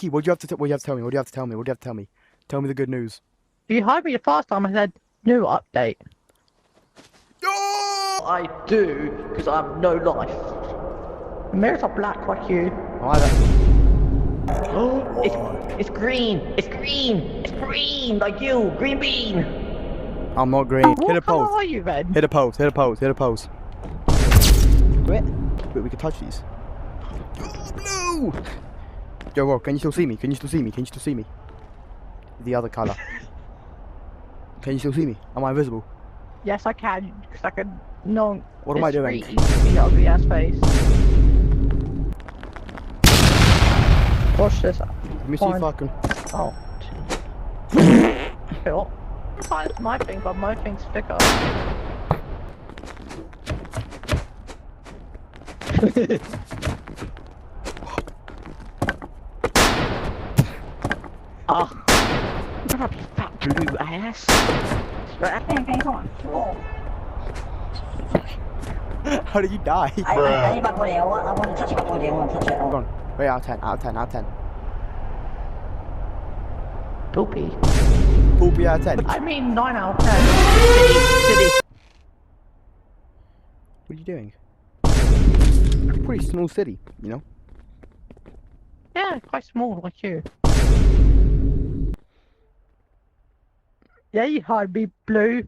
Key, what do you have to tell me? What do you have to tell me? What do you have to tell me? Tell me the good news. You heard me the first time I said new update. Oh! I do, because I have no life. The mirrors are black like you. Oh, it's green. It's green. It's green like you. Green bean. I'm not green. What Hit a colour post. are you then? Hit a post. Hit a post. Hit a post. Wait, we can touch these. Oh, blue! Yo, bro, can you still see me? Can you still see me? Can you still see me? The other colour. Can you still see me? Am I invisible? Yes, I can, because I can. No. What am I doing? The ugly ass face. Watch this. Let me see if I can. Oh. Cool. It's my thing, but my thing's thicker. Oh. I'm gonna be fat blue ass. How did you die? I need my body. I want to touch my body. I want to touch it. Hold on. Wait, out of 10. Out of 10. Out of 10. Poopy. Poopy out of 10. I mean 9 out of 10. City. What are you doing? Pretty small city, you know? Yeah, quite small like you. Yeah, you heard me, blue.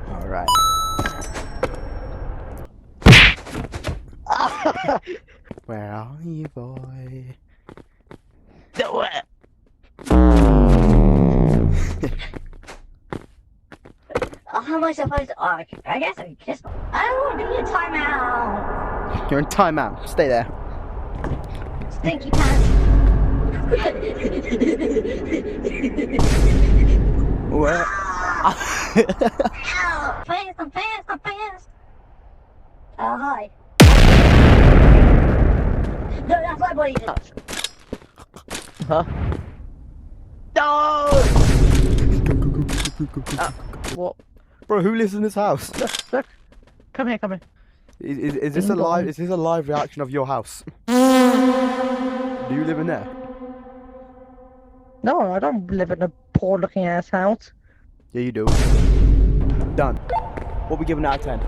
Alright. Where are you, boy? Do it. How am I supposed to? Oh, I guess I just. I don't want to be in timeout. You're in timeout. Stay there. Stinky pants. Where? Ow! Fast, I'm fast, I'm fast. Oh, hi. No, that's my body. Huh? No! What? Bro, who lives in this house? Look. Come here, come here. Is this a live? Is this a live reaction of your house? Do you live in there? No, I don't live in a poor looking ass house. Yeah, you do. Done. What we giving out of 10?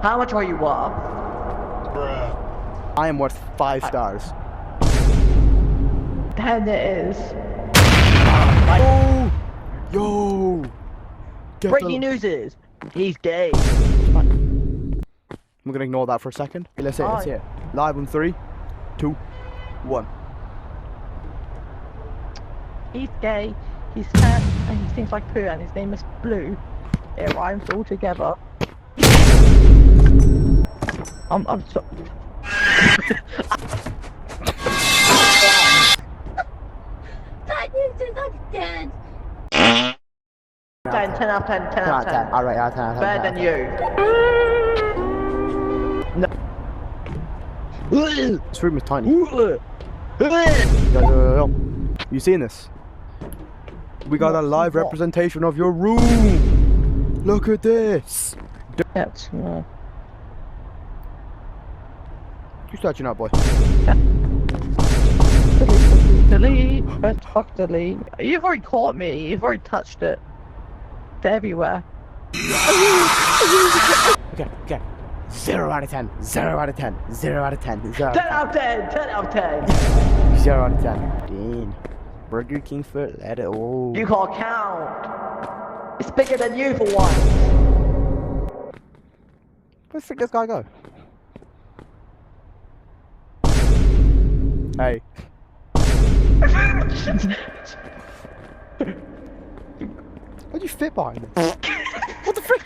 How much are you worth? I am worth 5 stars. 10 it is. Oh! Yo! Get Breaking news is, he's gay. I'm gonna ignore that for a second. Okay, let's see it. Live on 3, 2, 1. He's gay, he's fat, and he stinks like poo, and his name is Blue. It rhymes all together. I'm so... That news is like dead. 10 out of 10, 10 out of 10. Alright, out of 10. Better than you. No. This room is tiny. Yo. You seeing this? We got a live representation of your room. Look at this. That's You searching out, boy? delete. First fuck delete. You've already caught me. You've already touched it. It's everywhere. Okay. 0 out of 10. 0 out of 10. 0 out of 10. 0 10 out of 10. 10 out of 10. 0 out of 10. Dean. Burger King foot. Let it. Oh. You can't count. It's bigger than you for once. Where the frick does this guy go? Hey. How'd you fit behind this? What the frick?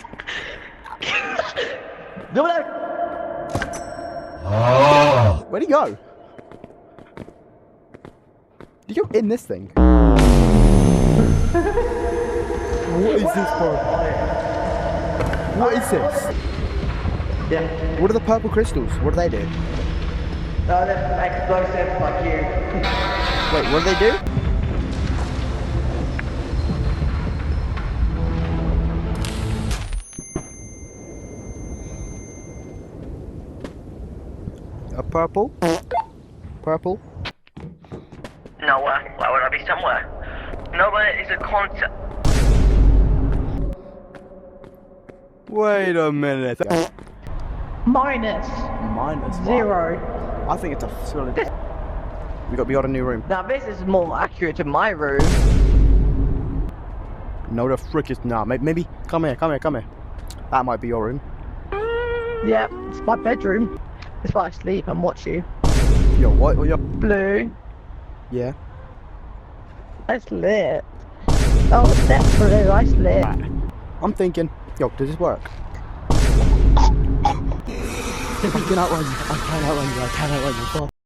Do it. Where'd he go? Did you go in this thing? What is this, bro? What is this? Yeah. What are the purple crystals? What do they do? No, they're explosive like you. Wait, what do they do? A purple? Purple? Nowhere. Why would I be somewhere? Nowhere is a concept. Wait a minute. Minus Minus 0. I think it's a solid. We got a new room. Now this is more accurate to my room. No, the frick is nah. Maybe come here. That might be your room. Yeah, it's my bedroom. It's where I sleep and watch you. Yo, what? Yo. Blue. Yeah. It's lit. Oh, that's blue. I lit. I'm thinking. Yo, does this work? I can outrun you. I can outrun you.